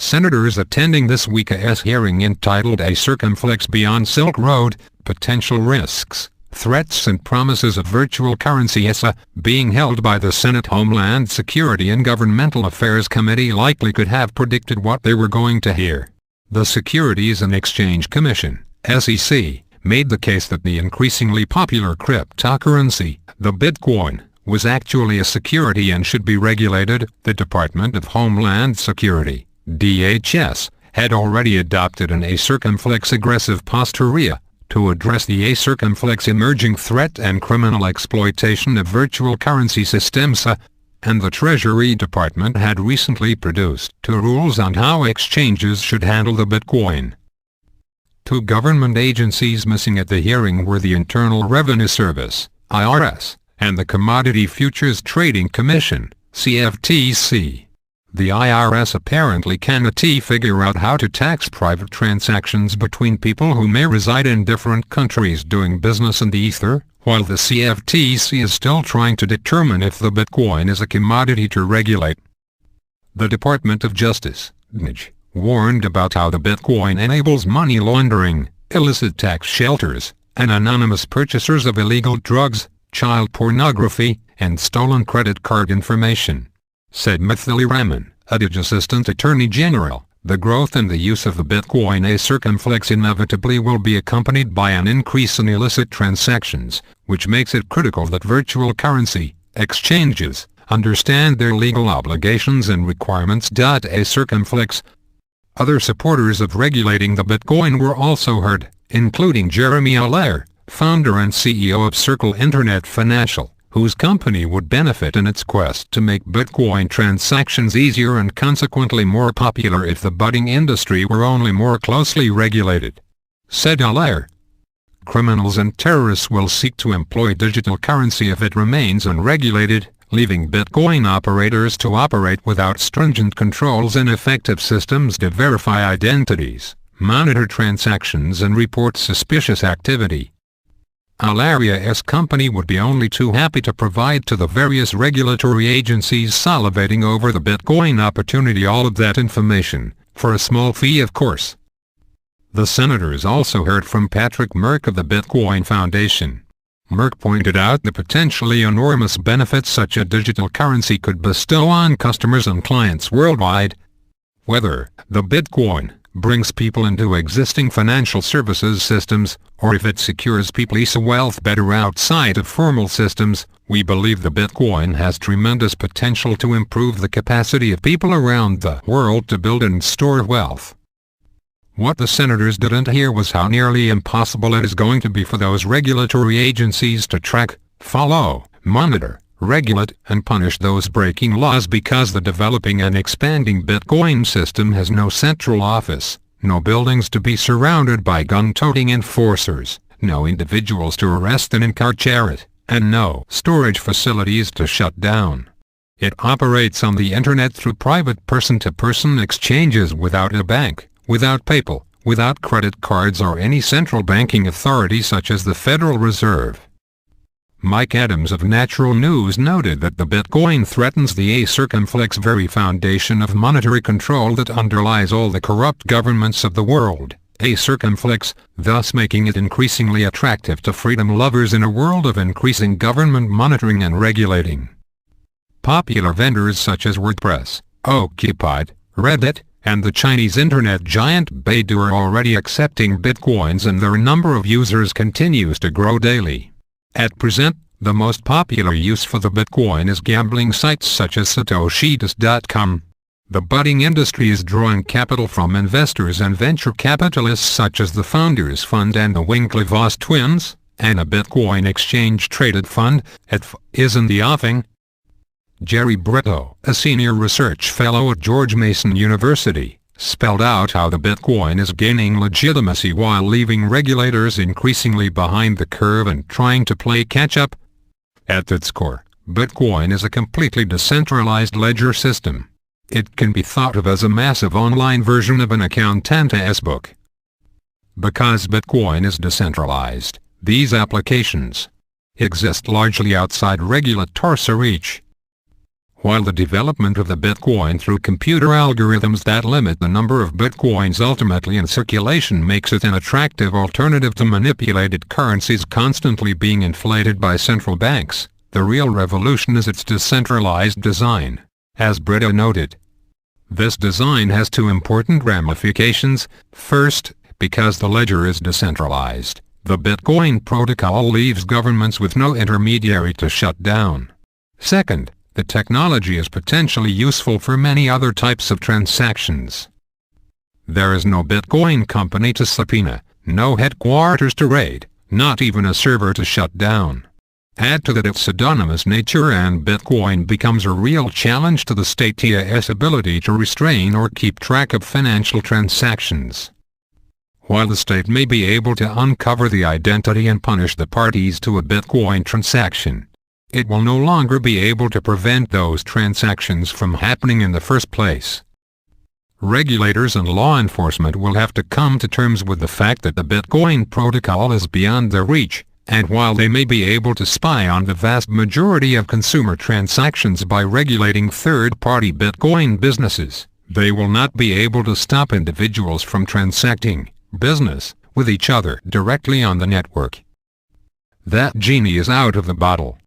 Senators attending this week's hearing entitled A Circumflex Beyond Silk Road, Potential Risks, Threats and Promises of Virtual Currency (ESA), being held by the Senate Homeland Security and Governmental Affairs Committee, likely could have predicted what they were going to hear. The Securities and Exchange Commission, SEC, made the case that the increasingly popular cryptocurrency, the Bitcoin, was actually a security and should be regulated. The Department of Homeland Security, DHS, had already adopted an A-circumflex aggressive posture to address the A-circumflex emerging threat and criminal exploitation of virtual currency systems, and the Treasury Department had recently produced 2 rules on how exchanges should handle the Bitcoin. 2 government agencies missing at the hearing were the Internal Revenue Service, IRS, and the Commodity Futures Trading Commission, CFTC. The IRS apparently cannot figure out how to tax private transactions between people who may reside in different countries doing business in the ether, while the CFTC is still trying to determine if the Bitcoin is a commodity to regulate. The Department of Justice, DOJ, warned about how the Bitcoin enables money laundering, illicit tax shelters, and anonymous purchasers of illegal drugs, child pornography, and stolen credit card information. Said Mithili Raman, a DOJ Assistant Attorney General, the growth and the use of the Bitcoin A-circumflex inevitably will be accompanied by an increase in illicit transactions, which makes it critical that virtual currency exchanges understand their legal obligations and requirements. A-circumflex. Other supporters of regulating the Bitcoin were also heard, including Jeremy Allaire, founder and CEO of Circle Internet Financial, whose company would benefit in its quest to make Bitcoin transactions easier and consequently more popular if the budding industry were only more closely regulated. Said Allaire, criminals and terrorists will seek to employ digital currency if it remains unregulated, leaving Bitcoin operators to operate without stringent controls and effective systems to verify identities, monitor transactions and report suspicious activity. Allaire's company would be only too happy to provide to the various regulatory agencies salivating over the Bitcoin opportunity all of that information, for a small fee of course. The senators also heard from Patrick Merck of the Bitcoin Foundation. Merck pointed out the potentially enormous benefits such a digital currency could bestow on customers and clients worldwide. Whether the Bitcoin brings people into existing financial services systems, or if it secures people's wealth better outside of formal systems, we believe the Bitcoin has tremendous potential to improve the capacity of people around the world to build and store wealth. What the senators didn't hear was how nearly impossible it is going to be for those regulatory agencies to track, follow, monitor, regulate, and punish those breaking laws because the developing and expanding Bitcoin system has no central office, no buildings to be surrounded by gun-toting enforcers, no individuals to arrest and incarcerate, and no storage facilities to shut down. It operates on the internet through private person-to-person exchanges without a bank, without PayPal, without credit cards or any central banking authority such as the Federal Reserve. Mike Adams of Natural News noted that the Bitcoin threatens the A-circumflex very foundation of monetary control that underlies all the corrupt governments of the world, A-circumflex, thus making it increasingly attractive to freedom lovers in a world of increasing government monitoring and regulating. Popular vendors such as WordPress, Okcupid, Reddit, and the Chinese internet giant Baidu are already accepting Bitcoins, and their number of users continues to grow daily. At present, the most popular use for the Bitcoin is gambling sites such as Satoshidis.com. The budding industry is drawing capital from investors and venture capitalists such as the Founders Fund and the Winklevoss twins, and a Bitcoin exchange-traded fund, ETH, is in the offing. Jerry Brito, a senior research fellow at George Mason University, spelled out how the Bitcoin is gaining legitimacy while leaving regulators increasingly behind the curve and trying to play catch-up. At its core, Bitcoin is a completely decentralized ledger system. It can be thought of as a massive online version of an accountant's book. Because Bitcoin is decentralized, these applications exist largely outside regulatory reach. While the development of the Bitcoin through computer algorithms that limit the number of Bitcoins ultimately in circulation makes it an attractive alternative to manipulated currencies constantly being inflated by central banks, the real revolution is its decentralized design, as Britta noted. This design has two important ramifications. First, because the ledger is decentralized, the Bitcoin protocol leaves governments with no intermediary to shut down. Second, the technology is potentially useful for many other types of transactions. There is no Bitcoin company to subpoena, no headquarters to raid, not even a server to shut down. Add to that its pseudonymous nature and Bitcoin becomes a real challenge to the state's ability to restrain or keep track of financial transactions. While the state may be able to uncover the identity and punish the parties to a Bitcoin transaction, it will no longer be able to prevent those transactions from happening in the first place. Regulators and law enforcement will have to come to terms with the fact that the Bitcoin protocol is beyond their reach, and while they may be able to spy on the vast majority of consumer transactions by regulating third-party Bitcoin businesses, they will not be able to stop individuals from transacting business with each other directly on the network. That genie is out of the bottle.